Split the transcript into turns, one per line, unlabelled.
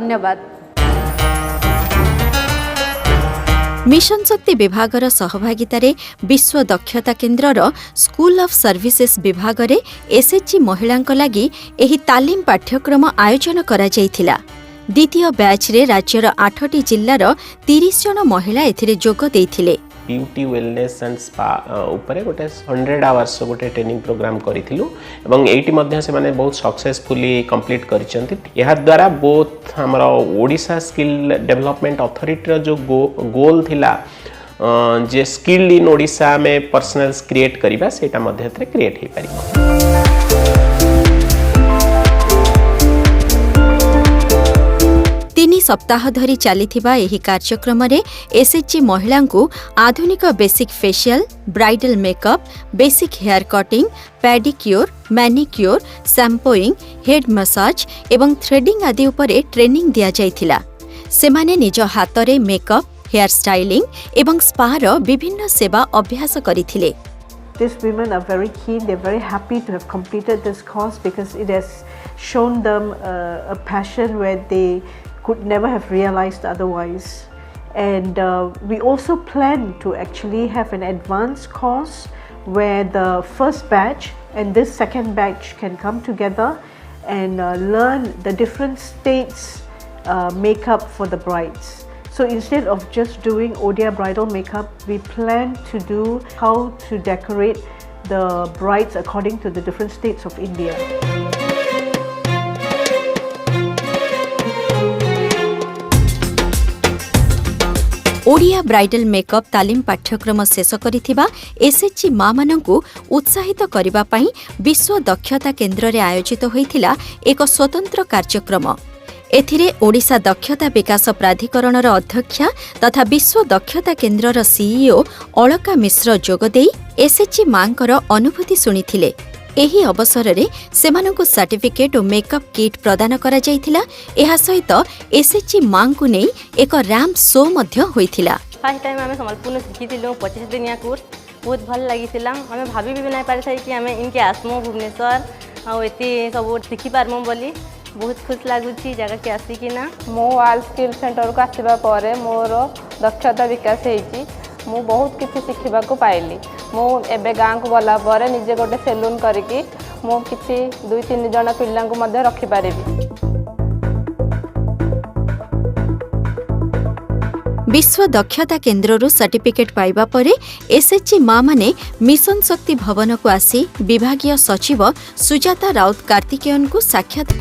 धन्यवाद।
मिशन शक्ति विभागर सहभागितारे विश्व दक्षता केन्द्रर स्कूल ऑफ सर्विसेज विभाग रे एसएचजी महिलांक लागि एही तालीम पाठ्यक्रम आयोजन करा जायथिला। द्वितीय बैच रे राज्यर 8टी जिल्लार 30 जन महिला एथिरे जोग देइथिले।
ब्यूटी वेलनेस एंड स्पा ऊपर गोटे 100 आवर्स गोटे ट्रेनिंग प्रोग्राम करिथिलु एवं एटी मध्ये से माने बहुत सक्सेसफुली कंप्लीट करिसंती। एहा द्वारा बोथ हमर ओडिशा स्किल डेवलपमेंट अथॉरिटी रो जो गोल थिला जे स्किल इन ओडिशा में पर्सनल्स क्रिएट करिबा सेटा मध्ये क्रिएट हे पारिबो।
3 सप्ताह धरी चलीथिबा एही कार्यक्रम रे एसएचजी महिला को आधुनिक basic facial, bridal makeup, basic hair cutting, pedicure, manicure, shampooing, head massage एवं थ्रेडिंग आदि उपरे ट्रेनिंग दिया जायथिला। सेमाने निज हातरे मेकअप, हेयर स्टाइलिंग एवं स्पा रो विभिन्न सेवा अभ्यास करिथिले।
These women are very keen, they're very happy to have completed this course because it has shown them a passion where they could never have realized otherwise. And we also plan to actually have an advanced course where the first batch and this second batch can come together and learn the different states makeup for the brides. So instead of just doing Odia bridal makeup, we plan to do how to decorate the brides according to the different states of India.
Odia bridal makeup तालीम पाठ्यक्रम शेष करिथिबा SHG मां मानंकु उत्साहित करिबा पई विश्व दक्षता केन्द्र रे आयोजित होइथिला एक स्वतंत्र कार्यक्रम। एथिरे ओडिशा दक्षता विकास प्राधिकरणर अध्यक्षा तथा विश्व दक्षता केन्द्रर सीईओ अलका मिश्र जोगदेई एसएचजी मांकर अनुभूति शुणिथिले। एही अवसररे सेमानंकु सर्टिफिकेट और मेकअप किट प्रदान करा जायथिला। एहा सहित एसएचजी मांकु नै एक रैम्प शो मध्य होइथिला।
फर्स्ट टाइम आमे संबलपुर शिखिथिलु 25 दिनिया कोर्स बहुत भल लागिथिला। आमे भाबी भी नै पारि कि आमे इनके आसमो भुवनेश्वर आ एति सब शिखि पारमो बोली बहुत खुश लगुची जगह के आसिकिना।
मो ऑल स्किल सेंटर को आसीबा परे मोर दक्षता विकास हेची। मु बहुत किछि शिखिबा को पाइली। मु एबे गां को गला परे निजे गोटे सेलून करिकि मु किछि 2-3 जण पिल्लां को मध्ये रखि पारिबी।
विश्व दक्षता केन्द्रରୁ सर्टिफिकेट पाइबा परे एसएचजी मां माने मिशन शक्ति भवन को आसी विभागीय सचिव सुजाता राउत कार्तिकेयन को साक्षात